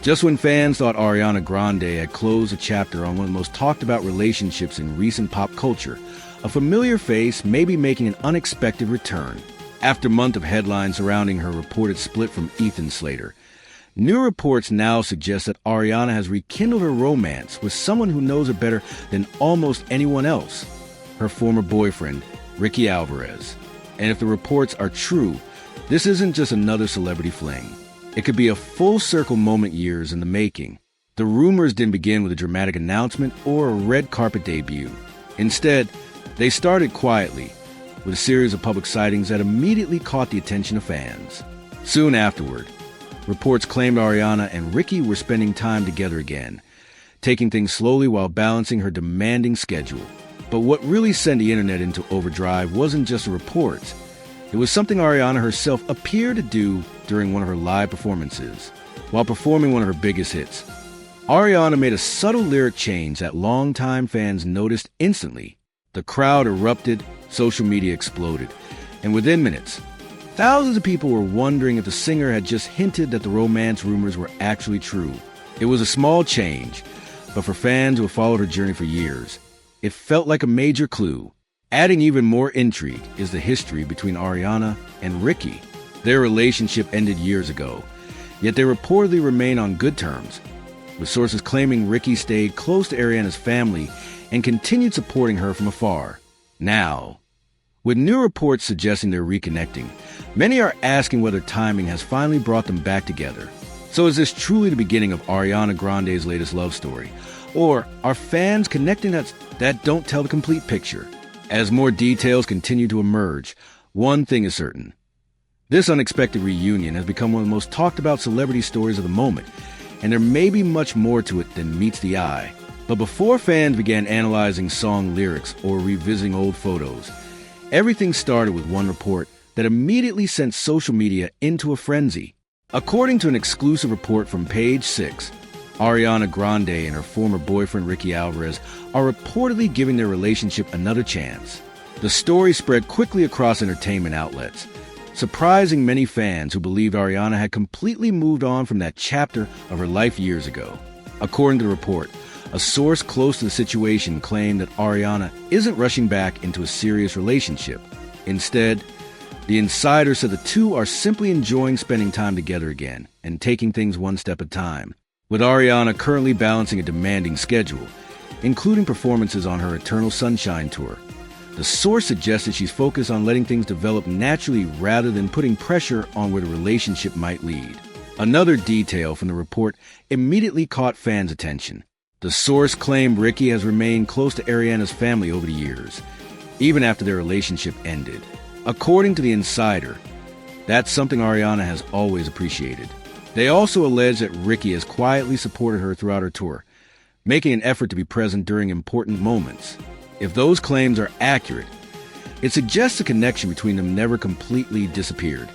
Just when fans thought Ariana Grande had closed a chapter on one of the most talked about relationships in recent pop culture, a familiar face may be making an unexpected return. After months of headlines surrounding her reported split from Slater, new reports now suggest that Ariana has rekindled her romance with someone who knows her better than almost anyone else, her former boyfriend, Alvarez. And if the reports are true, this isn't just another celebrity fling. It could be a full-circle moment years in the making. The rumors didn't begin with a dramatic announcement or a red carpet debut. Instead, they started quietly, with a series of public sightings that immediately caught the attention of fans. Soon afterward, reports claimed Ariana and Ricky were spending time together again, taking things slowly while balancing her demanding schedule. But what really sent the internet into overdrive wasn't just the reports. It was something Ariana herself appeared to do during one of her live performances. While performing one of her biggest hits, Ariana made a subtle lyric change that longtime fans noticed instantly. The crowd erupted, social media exploded, and within minutes, thousands of people were wondering if the singer had just hinted that the romance rumors were actually true. It was a small change, but for fans who have followed her journey for years, it felt like a major clue. Adding even more intrigue is the history between Ariana and Ricky. Their relationship ended years ago, yet they reportedly remain on good terms, with sources claiming Ricky stayed close to Ariana's family and continued supporting her from afar. Now, with new reports suggesting they're reconnecting, many are asking whether timing has finally brought them back together. So is this truly the beginning of Ariana Grande's latest love story? Or are fans connecting that don't tell the complete picture? As more details continue to emerge, one thing is certain. This unexpected reunion has become one of the most talked about celebrity stories of the moment, and there may be much more to it than meets the eye. But before fans began analyzing song lyrics or revisiting old photos, everything started with one report that immediately sent social media into a frenzy. According to an exclusive report from Page 6, Ariana Grande and her former boyfriend Ricky Alvarez are reportedly giving their relationship another chance. The story spread quickly across entertainment outlets, surprising many fans who believed Ariana had completely moved on from that chapter of her life years ago. According to the report, a source close to the situation claimed that Ariana isn't rushing back into a serious relationship. Instead, the insider said the two are simply enjoying spending time together again and taking things one step at a time. With Ariana currently balancing a demanding schedule, including performances on her Eternal Sunshine tour, the source suggested she's focused on letting things develop naturally rather than putting pressure on where the relationship might lead. Another detail from the report immediately caught fans' attention. The source claimed Ricky has remained close to Ariana's family over the years, even after their relationship ended. According to the insider, that's something Ariana has always appreciated. They also allege that Ricky has quietly supported her throughout her tour, making an effort to be present during important moments. If those claims are accurate, it suggests a connection between them never completely disappeared,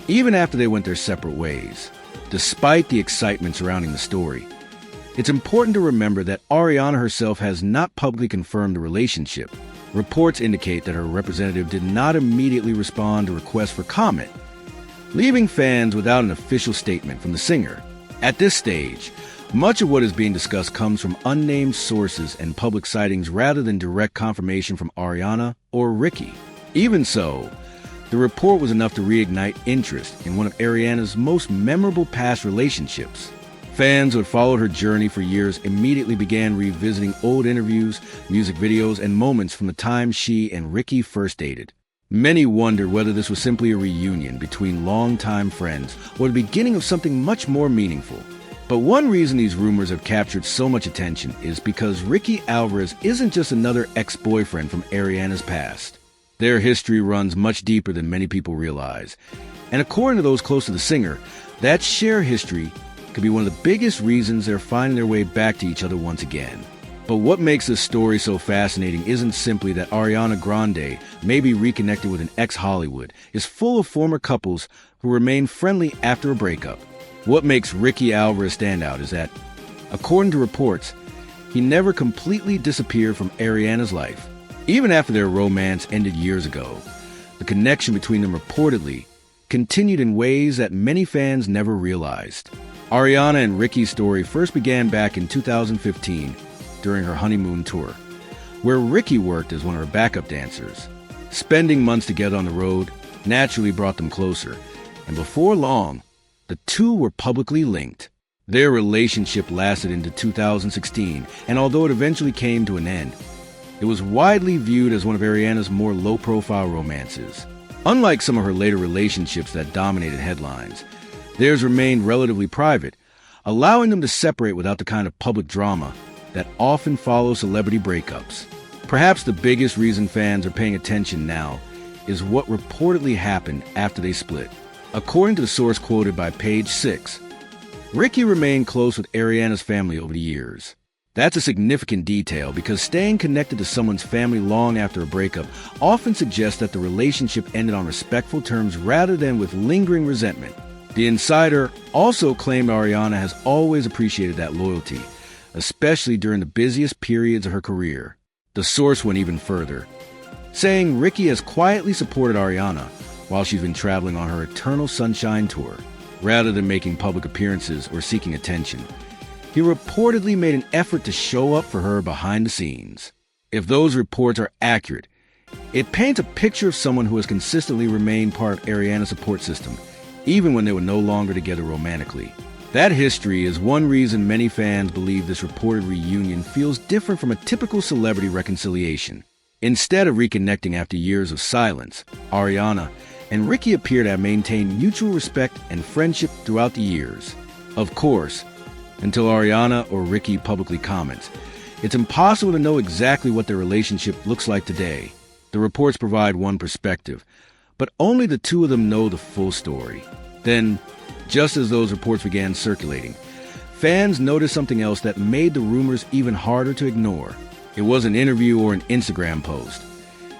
even after they went their separate ways. Despite the excitement surrounding the story, it's important to remember that Ariana herself has not publicly confirmed the relationship. Reports indicate that her representative did not immediately respond to requests for comment, leaving fans without an official statement from the singer. At this stage, much of what is being discussed comes from unnamed sources and public sightings rather than direct confirmation from Ariana or Ricky. Even so, the report was enough to reignite interest in one of Ariana's most memorable past relationships. Fans who had followed her journey for years immediately began revisiting old interviews, music videos, and moments from the time she and Ricky first dated. Many wondered whether this was simply a reunion between longtime friends or the beginning of something much more meaningful. But one reason these rumors have captured so much attention is because Ricky Alvarez isn't just another ex-boyfriend from Ariana's past. Their history runs much deeper than many people realize. And according to those close to the singer, that shared history could be one of the biggest reasons they're finding their way back to each other once again. But what makes this story so fascinating isn't simply that Ariana Grande may be reconnected with an ex-Hollywood. It's full of former couples who remain friendly after a breakup. What makes Ricky Alvarez stand out is that, according to reports, he never completely disappeared from Ariana's life. Even after their romance ended years ago, the connection between them reportedly continued in ways that many fans never realized. Ariana and Ricky's story first began back in 2015 during her honeymoon tour, where Ricky worked as one of her backup dancers. Spending months together on the road naturally brought them closer, and before long, the two were publicly linked. Their relationship lasted into 2016, and although it eventually came to an end, it was widely viewed as one of Ariana's more low-profile romances. Unlike some of her later relationships that dominated headlines, theirs remained relatively private, allowing them to separate without the kind of public drama that often follows celebrity breakups. Perhaps the biggest reason fans are paying attention now is what reportedly happened after they split. According to the source quoted by Page 6, Ricky remained close with Ariana's family over the years. That's a significant detail because staying connected to someone's family long after a breakup often suggests that the relationship ended on respectful terms rather than with lingering resentment. The insider also claimed Ariana has always appreciated that loyalty, especially during the busiest periods of her career. The source went even further, saying Ricky has quietly supported Ariana while she's been traveling on her Eternal Sunshine tour. Rather than making public appearances or seeking attention, he reportedly made an effort to show up for her behind the scenes. If those reports are accurate, it paints a picture of someone who has consistently remained part of Ariana's support system, even when they were no longer together romantically. That history is one reason many fans believe this reported reunion feels different from a typical celebrity reconciliation. Instead of reconnecting after years of silence, Ariana and Ricky appear to have maintained mutual respect and friendship throughout the years. Of course, until Ariana or Ricky publicly comments, it's impossible to know exactly what their relationship looks like today. The reports provide one perspective, but only the two of them know the full story. Then, just as those reports began circulating, fans noticed something else that made the rumors even harder to ignore. It was an interview or an Instagram post.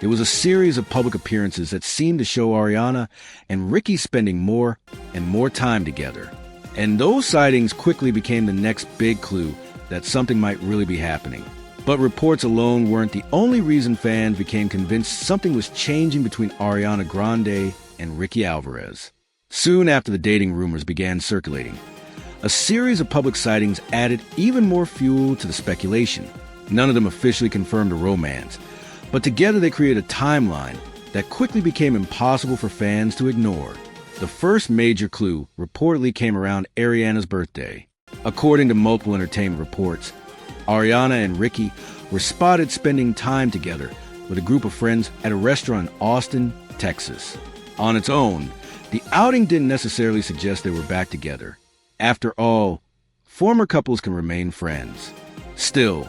It was a series of public appearances that seemed to show Ariana and Ricky spending more and more time together. And those sightings quickly became the next big clue that something might really be happening. But reports alone weren't the only reason fans became convinced something was changing between Ariana Grande and Ricky Alvarez. Soon after the dating rumors began circulating, a series of public sightings added even more fuel to the speculation. None of them officially confirmed a romance, but together they created a timeline that quickly became impossible for fans to ignore. The first major clue reportedly came around Ariana's birthday. According to multiple entertainment reports, Ariana and Ricky were spotted spending time together with a group of friends at a restaurant in Austin, Texas. On its own, the outing didn't necessarily suggest they were back together. After all, former couples can remain friends. Still,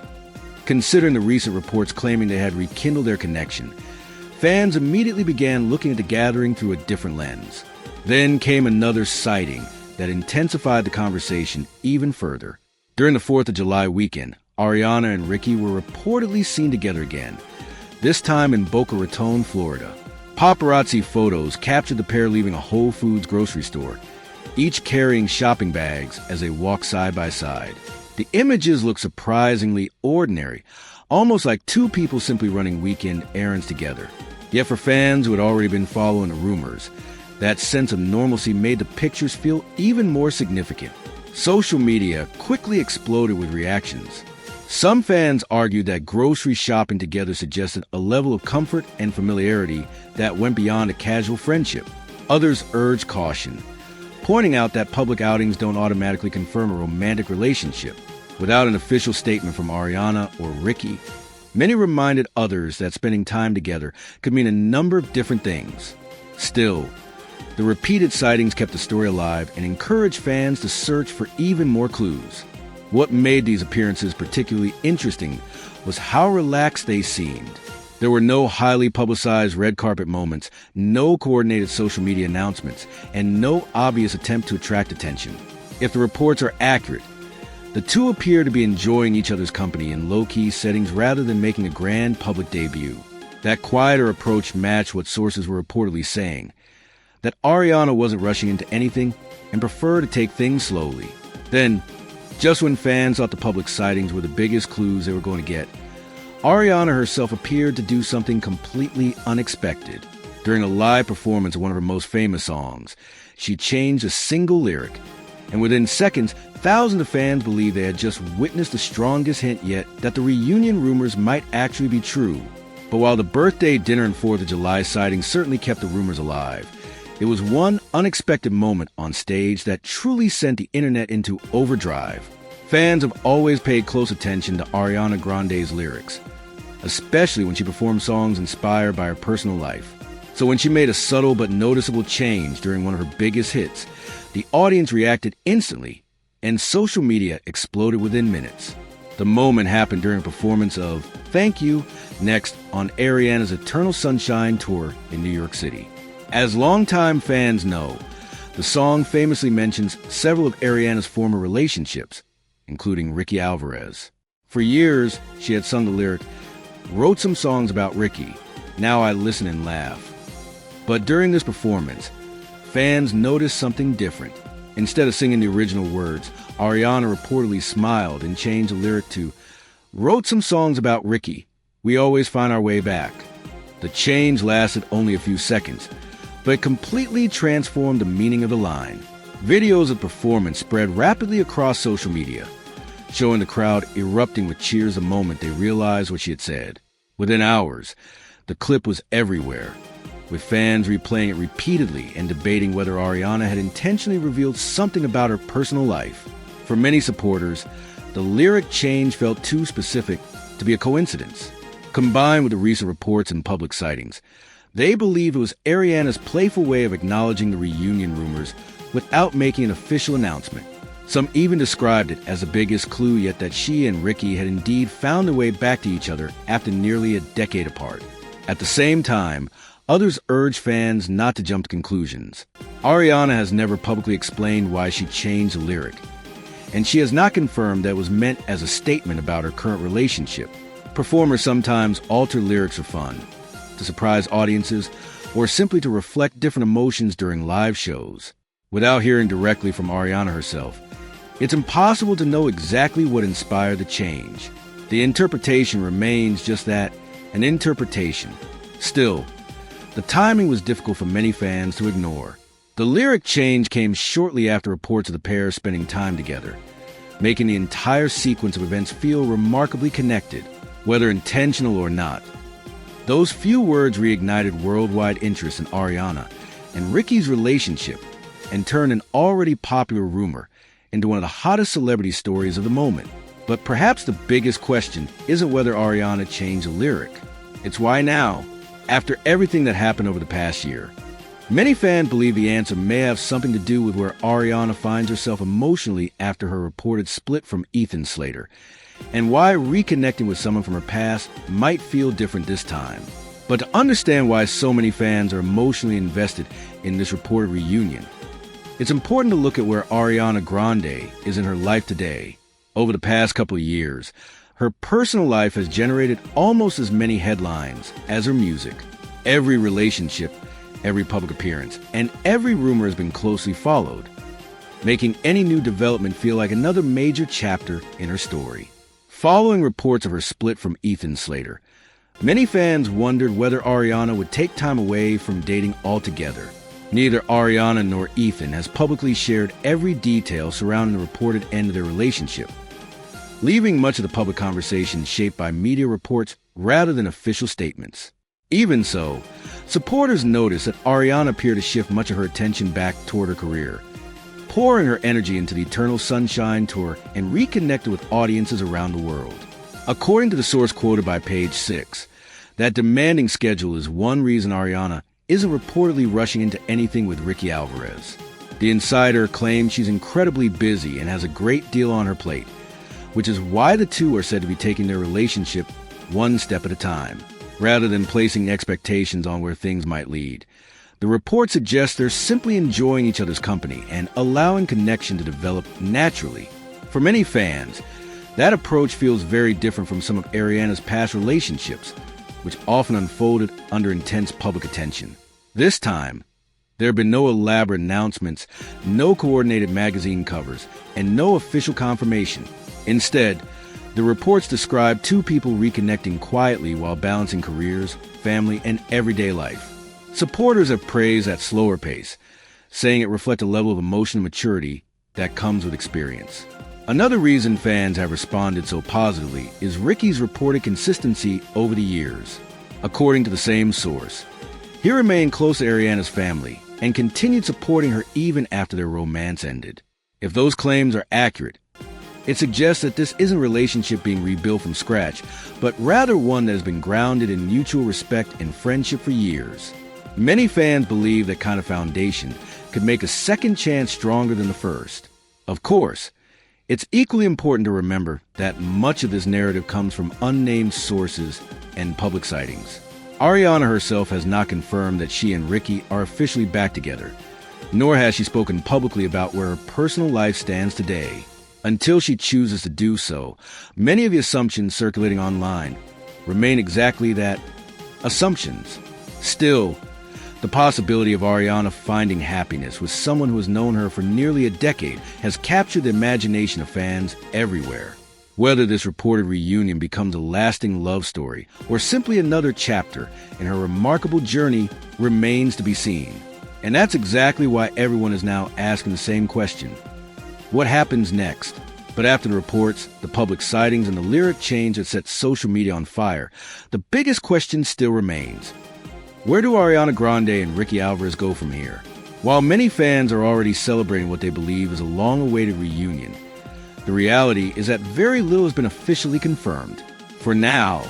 considering the recent reports claiming they had rekindled their connection, fans immediately began looking at the gathering through a different lens. Then came another sighting that intensified the conversation even further. During the 4th of July weekend, Ariana and Ricky were reportedly seen together again, this time in Boca Raton, Florida. Paparazzi photos captured the pair leaving a Whole Foods grocery store, each carrying shopping bags as they walked side by side. The images look surprisingly ordinary, almost like two people simply running weekend errands together. Yet for fans who had already been following the rumors, that sense of normalcy made the pictures feel even more significant. Social media quickly exploded with reactions. Some fans argued that grocery shopping together suggested a level of comfort and familiarity that went beyond a casual friendship. Others urged caution, pointing out that public outings don't automatically confirm a romantic relationship. Without an official statement from Ariana or Ricky, many reminded others that spending time together could mean a number of different things. Still, the repeated sightings kept the story alive and encouraged fans to search for even more clues. What made these appearances particularly interesting was how relaxed they seemed. There were no highly publicized red carpet moments, no coordinated social media announcements, and no obvious attempt to attract attention. If the reports are accurate, the two appear to be enjoying each other's company in low-key settings rather than making a grand public debut. That quieter approach matched what sources were reportedly saying, that Ariana wasn't rushing into anything and preferred to take things slowly. Then, just when fans thought the public sightings were the biggest clues they were going to get, Ariana herself appeared to do something completely unexpected. During a live performance of one of her most famous songs, she changed a single lyric And within seconds, thousands of fans believed they had just witnessed the strongest hint yet that the reunion rumors might actually be true. But while the birthday dinner and 4th of July sightings certainly kept the rumors alive, it was one unexpected moment on stage that truly sent the internet into overdrive. Fans have always paid close attention to Ariana Grande's lyrics, especially when she performed songs inspired by her personal life. So when she made a subtle but noticeable change during one of her biggest hits, the audience reacted instantly, and social media exploded within minutes. The moment happened during a performance of Thank You Next on Ariana's Eternal Sunshine tour in New York City. As longtime fans know, the song famously mentions several of Ariana's former relationships, including Ricky Alvarez. For years, she had sung the lyric, "Wrote some songs about Ricky, now I listen and laugh." But during this performance, fans noticed something different. Instead of singing the original words, Ariana reportedly smiled and changed the lyric to, "Wrote some songs about Ricky, we always find our way back." The change lasted only a few seconds, but completely transformed the meaning of the line. Videos of the performance spread rapidly across social media, showing the crowd erupting with cheers the moment they realized what she had said. Within hours, the clip was everywhere, with fans replaying it repeatedly and debating whether Ariana had intentionally revealed something about her personal life. For many supporters, the lyric change felt too specific to be a coincidence. Combined with the recent reports and public sightings, they believe it was Ariana's playful way of acknowledging the reunion rumors without making an official announcement. Some even described it as the biggest clue yet that she and Ricky had indeed found their way back to each other after nearly a decade apart. At the same time, others urge fans not to jump to conclusions. Ariana has never publicly explained why she changed the lyric, and she has not confirmed that it was meant as a statement about her current relationship. Performers sometimes alter lyrics for fun, to surprise audiences, or simply to reflect different emotions during live shows. Without hearing directly from Ariana herself, it's impossible to know exactly what inspired the change. The interpretation remains just that, an interpretation. Still, the timing was difficult for many fans to ignore. The lyric change came shortly after reports of the pair spending time together, making the entire sequence of events feel remarkably connected, whether intentional or not. Those few words reignited worldwide interest in Ariana and Ricky's relationship and turned an already popular rumor into one of the hottest celebrity stories of the moment. But perhaps the biggest question isn't whether Ariana changed the lyric. It's why now, after everything that happened over the past year. Many fans believe the answer may have something to do with where Ariana finds herself emotionally after her reported split from Slater, and why reconnecting with someone from her past might feel different this time. But to understand why so many fans are emotionally invested in this reported reunion, it's important to look at where Ariana Grande is in her life today. Over the past couple of years, her personal life has generated almost as many headlines as her music. Every relationship, every public appearance, and every rumor has been closely followed, making any new development feel like another major chapter in her story. Following reports of her split from Slater, many fans wondered whether Ariana would take time away from dating altogether. Neither Ariana nor Ethan has publicly shared every detail surrounding the reported end of their relationship, leaving much of the public conversation shaped by media reports rather than official statements. Even so, supporters noticed that Ariana appeared to shift much of her attention back toward her career, pouring her energy into the Eternal Sunshine tour and reconnected with audiences around the world. According to the source quoted by Page 6, that demanding schedule is one reason Ariana isn't reportedly rushing into anything with Ricky Alvarez. The insider claims she's incredibly busy and has a great deal on her plate, which is why the two are said to be taking their relationship one step at a time, rather than placing expectations on where things might lead. The report suggests they're simply enjoying each other's company and allowing connection to develop naturally. For many fans, that approach feels very different from some of Ariana's past relationships, which often unfolded under intense public attention. This time, there have been no elaborate announcements, no coordinated magazine covers, and no official confirmation. Instead, the reports describe two people reconnecting quietly while balancing careers, family, and everyday life. Supporters have praised that slower pace, saying it reflects a level of emotional maturity that comes with experience. Another reason fans have responded so positively is Ricky's reported consistency over the years. According to the same source, he remained close to Ariana's family and continued supporting her even after their romance ended. If those claims are accurate, it suggests that this isn't a relationship being rebuilt from scratch, but rather one that has been grounded in mutual respect and friendship for years. Many fans believe that kind of foundation could make a second chance stronger than the first. Of course, it's equally important to remember that much of this narrative comes from unnamed sources and public sightings. Ariana herself has not confirmed that she and Ricky are officially back together, nor has she spoken publicly about where her personal life stands today. Until she chooses to do so, many of the assumptions circulating online remain exactly that, assumptions. Still, the possibility of Ariana finding happiness with someone who has known her for nearly a decade has captured the imagination of fans everywhere. Whether this reported reunion becomes a lasting love story or simply another chapter in her remarkable journey remains to be seen. And that's exactly why everyone is now asking the same question. What happens next? But after the reports, the public sightings, and the lyric change that set social media on fire, the biggest question still remains. Where do Ariana Grande and Ricky Alvarez go from here? While many fans are already celebrating what they believe is a long-awaited reunion, the reality is that very little has been officially confirmed. For now,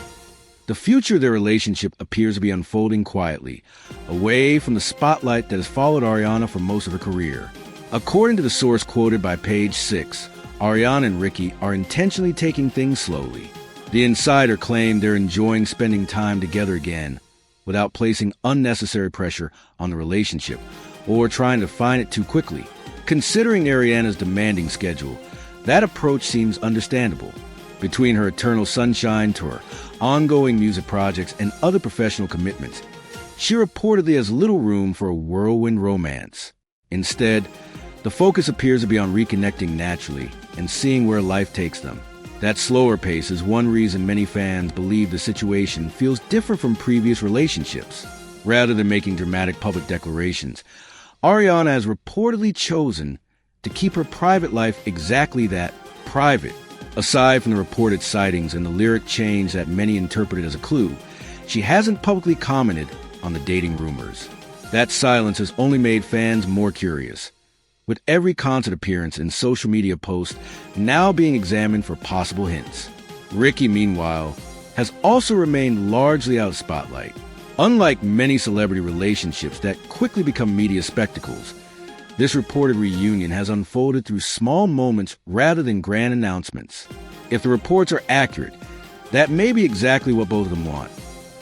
the future of their relationship appears to be unfolding quietly, away from the spotlight that has followed Ariana for most of her career. According to the source quoted by Page 6, Ariana and Ricky are intentionally taking things slowly. The insider claimed they're enjoying spending time together again, without placing unnecessary pressure on the relationship or trying to find it too quickly. Considering Ariana's demanding schedule, that approach seems understandable. Between her eternal sunshine to her ongoing music projects and other professional commitments, she reportedly has little room for a whirlwind romance. Instead, the focus appears to be on reconnecting naturally and seeing where life takes them. That slower pace is one reason many fans believe the situation feels different from previous relationships. Rather than making dramatic public declarations, Ariana has reportedly chosen to keep her private life exactly that, private. Aside from the reported sightings and the lyric change that many interpreted as a clue, she hasn't publicly commented on the dating rumors. That silence has only made fans more curious, with every concert appearance and social media post now being examined for possible hints. Ricky, meanwhile, has also remained largely out of spotlight. Unlike many celebrity relationships that quickly become media spectacles, this reported reunion has unfolded through small moments rather than grand announcements. If the reports are accurate, that may be exactly what both of them want.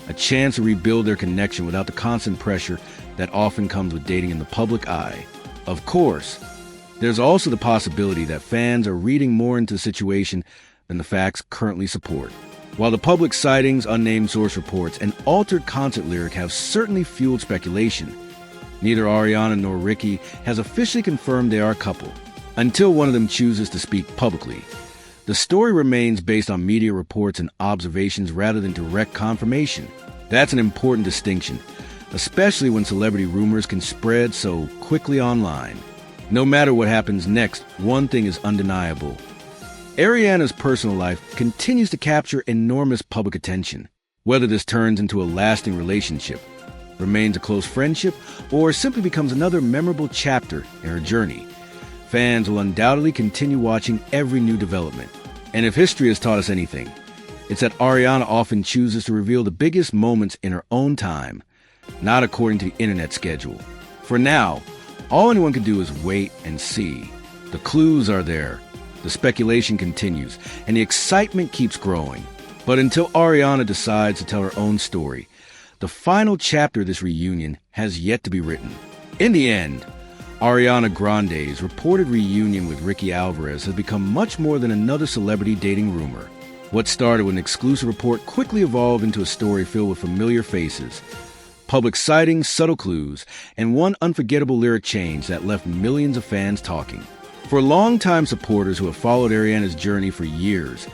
A chance to rebuild their connection without the constant pressure that often comes with dating in the public eye. Of course, there's also the possibility that fans are reading more into the situation than the facts currently support. While the public sightings, unnamed source reports, and altered concert lyric have certainly fueled speculation, neither Ariana nor Ricky has officially confirmed they are a couple. Until one of them chooses to speak publicly, the story remains based on media reports and observations rather than direct confirmation. That's an important distinction, especially when celebrity rumors can spread so quickly online. No matter what happens next, one thing is undeniable. Ariana's personal life continues to capture enormous public attention. Whether this turns into a lasting relationship, remains a close friendship, or simply becomes another memorable chapter in her journey, fans will undoubtedly continue watching every new development. And if history has taught us anything, it's that Ariana often chooses to reveal the biggest moments in her own time, not according to the internet schedule. For now, all anyone can do is wait and see. The clues are there, the speculation continues, and the excitement keeps growing. But until Ariana decides to tell her own story, the final chapter of this reunion has yet to be written. In the end, Ariana Grande's reported reunion with Ricky Alvarez has become much more than another celebrity dating rumor. What started with an exclusive report quickly evolved into a story filled with familiar faces, public sightings, subtle clues, and one unforgettable lyric change that left millions of fans talking. For longtime supporters who have followed Ariana's journey for years,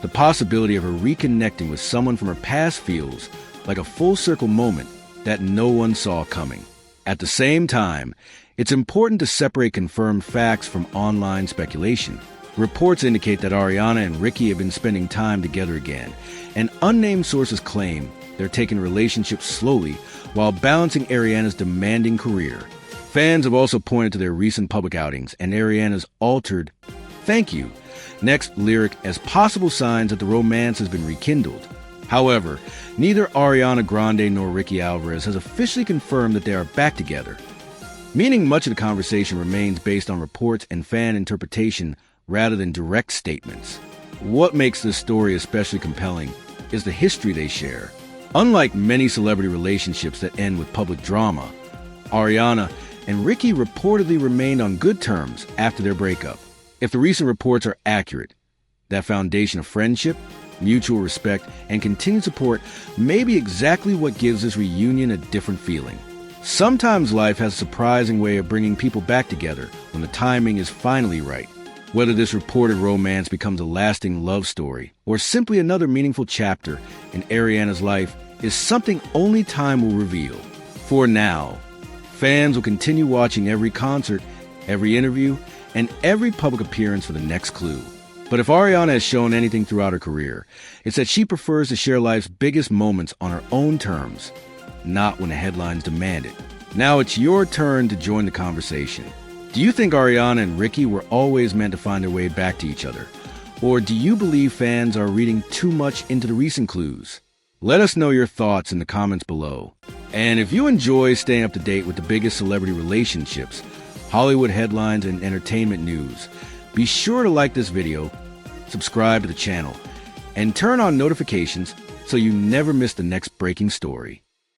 the possibility of her reconnecting with someone from her past feels like a full-circle moment that no one saw coming. At the same time, It's important to separate confirmed facts from online speculation. Reports indicate that Ariana and Ricky have been spending time together again, and unnamed sources claim they're taking relationships slowly while balancing Ariana's demanding career. Fans have also pointed to their recent public outings and Ariana's altered "thank you" next lyric as possible signs that the romance has been rekindled. However, neither Ariana Grande nor Ricky Alvarez has officially confirmed that they are back together, meaning much of the conversation remains based on reports and fan interpretation rather than direct statements. What makes this story especially compelling is the history they share. Unlike many celebrity relationships that end with public drama, Ariana and Ricky reportedly remained on good terms after their breakup. If the recent reports are accurate, that foundation of friendship, mutual respect, and continued support may be exactly what gives this reunion a different feeling. Sometimes life has a surprising way of bringing people back together when the timing is finally right. Whether this reported romance becomes a lasting love story or simply another meaningful chapter in Ariana's life is something only time will reveal. For now, fans will continue watching every concert, every interview, and every public appearance for the next clue. But if Ariana has shown anything throughout her career, it's that she prefers to share life's biggest moments on her own terms, not when the headlines demand it. Now it's your turn to join the conversation. Do you think Ariana and Ricky were always meant to find their way back to each other? Or do you believe fans are reading too much into the recent clues? Let us know your thoughts in the comments below. And if you enjoy staying up to date with the biggest celebrity relationships, Hollywood headlines, and entertainment news, be sure to like this video, subscribe to the channel, and turn on notifications so you never miss the next breaking story.